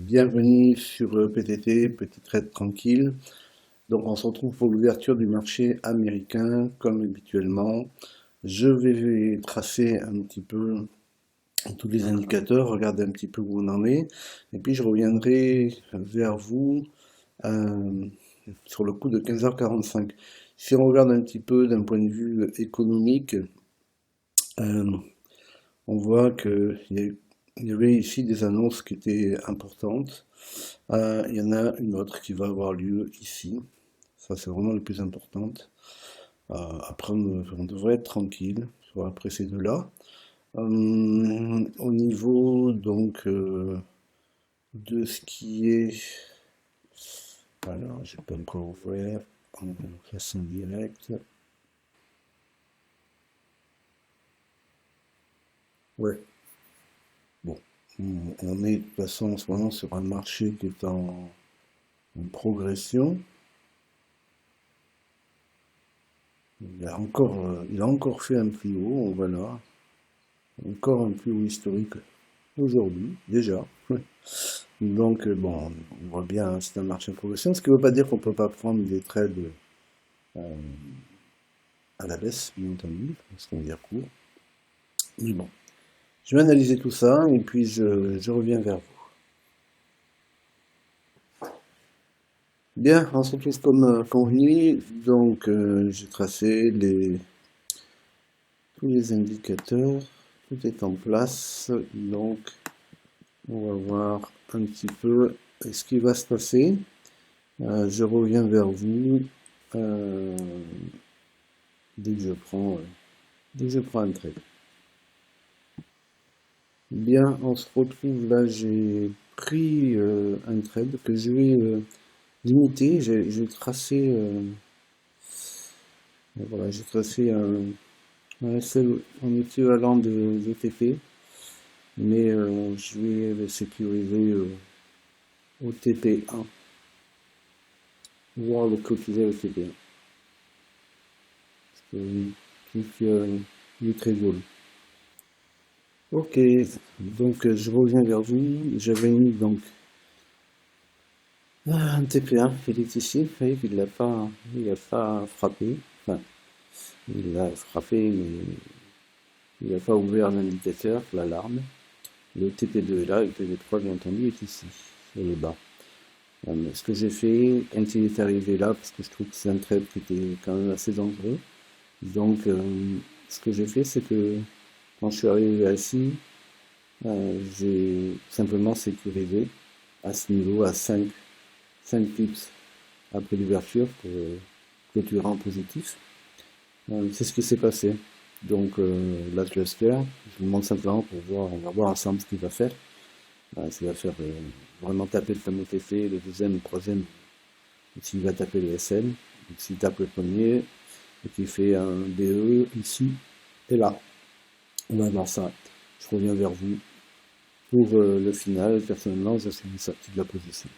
Bienvenue sur PTT, petit trade tranquille. Donc on se retrouve pour l'ouverture du marché américain comme habituellement. Je vais tracer un petit peu tous les indicateurs, regarder un petit peu où on en est, et puis je reviendrai vers vous euh, sur le coup de 15h45. Si on regarde un petit peu d'un point de vue économique, euh, on voit il y avait ici des annonces qui étaient importantes. Il y en a une autre qui va avoir lieu ici. Ça, c'est vraiment le plus importante. Après, on devrait être tranquille après ces deux-là. Au niveau donc de ce qui est. Alors, je peux encore ouvrir en façon directe. Ouais, bon. On est de toute façon en ce moment sur un marché qui est en progression. Il a encore fait un plus haut, voilà. Encore un plus haut historique aujourd'hui, déjà. Donc, bon, on voit bien, hein, c'est un marché en progression, ce qui ne veut pas dire qu'on ne peut pas prendre des trades euh, à la baisse, bien entendu, parce qu'on est court. Mais bon, je vais analyser tout ça et puis je reviens vers vous. Bien, on se retrouve comme convenu. Donc, j'ai tracé tous les indicateurs, tout est en place. Donc, on va voir un petit peu ce qui va se passer. Je reviens vers vous euh, dès que je prends un trade. Bien, on se retrouve là. J'ai pris un trade que je vais limiter. J'ai tracé, voilà, j'ai tracé un SL en équivalent de VTP, mais je vais le sécuriser au TP1, voire le clôturer au TP1. Parce que il est très joli. Ok, donc je reviens vers vous. J'avais mis donc un TP1, il est ici. Vous voyez qu'il il a pas frappé. Enfin, il a frappé, mais il n'a pas ouvert l'indicateur, l'alarme. Le TP2 est là, et le TP3, bien entendu, est ici, sur le bas. Ce que j'ai fait, quand il est arrivé là, parce que je trouve que c'est un trade qui était quand même assez dangereux, donc ce que j'ai fait, c'est que quand je suis arrivé ici, j'ai simplement sécurisé à ce niveau à 5 pips après l'ouverture pour clôturer en positif. C'est ce qui s'est passé. Donc là je laisse faire, je vous montre simplement pour voir, on va voir ensemble ce qu'il va faire. S'il va faire vraiment taper le fameux TP, le deuxième, le troisième, s'il va taper le SL, s'il tape le premier, et qu'il fait un BE ici et là. On va voir ça. Je reviens vers vous. Pour le final, personnellement, je suis sorti de la position.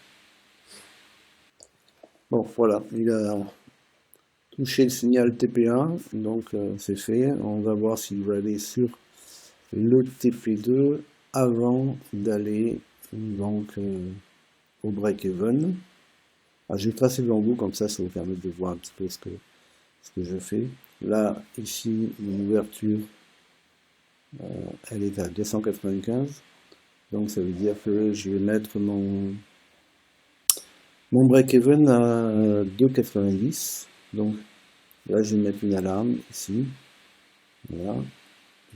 Bon, voilà, il a touché le signal TP1, donc c'est fait. On va voir s'il va aller sur le TP2 avant d'aller donc au break-even. Je vais tracer devant vous, comme ça vous permet de voir un petit peu ce que je fais. Là, ici, mon ouverture, elle est à 295. Donc ça veut dire que je vais mettre mon break-even à 2,90. Donc là, je vais mettre une alarme ici. Voilà.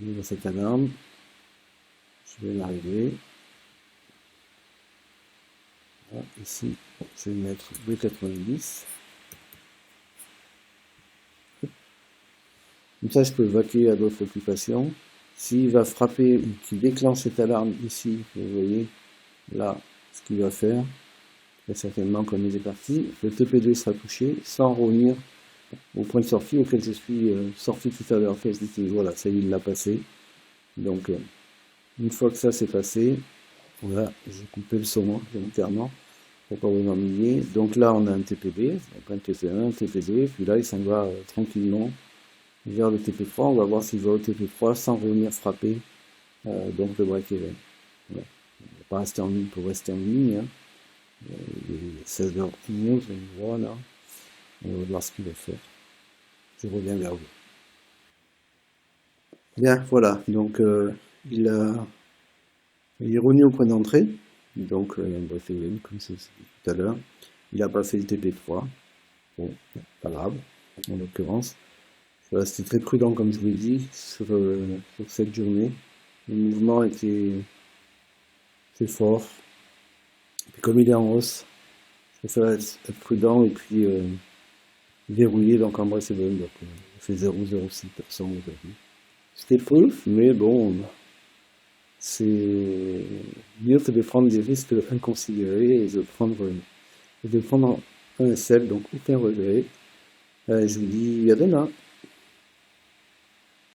Je vais cette alarme. Je vais l'arriver. Voilà. Ici, je vais mettre 2,90. Comme ça, je peux vaquer à d'autres occupations. S'il va frapper ou qu'il déclenche cette alarme ici, vous voyez là ce qu'il va faire. Très certainement, comme il est parti, le TP2 sera touché sans revenir au point de sortie auquel je suis sorti tout à l'heure. Voilà, ça y est, il l'a passé. Donc, une fois que ça c'est passé, voilà, j'ai coupé le son volontairement pour pas vous ennuyer. Donc là, on a un TPB, donc un TP1, un TP2, puis là, il s'en va tranquillement vers le TP3. On va voir s'il va au TP3 sans revenir frapper donc le break-even. Voilà. pas rester en ligne pour rester en ligne, hein. Il est 16h11, voilà. On va voir ce qu'il va faire. Je reviens vers vous. Bien, voilà. Donc, il a, il est revenu au point d'entrée. Donc, il y a une brief event, comme c'est dit tout à l'heure. Il n'a pas fait le TP3. Bon, pas grave, en l'occurrence. Je vais rester très prudent, comme je vous l'ai dit, sur cette journée. Le mouvement était très fort. Et comme il est en hausse, je préfère être prudent et puis verrouiller. Donc en vrai, c'est bon. Donc, on fait 0,06% aujourd'hui. C'était fou, mais bon, c'est mieux que de prendre des risques inconsidérés et de prendre un SL, donc aucun regret. Je vous dis à demain.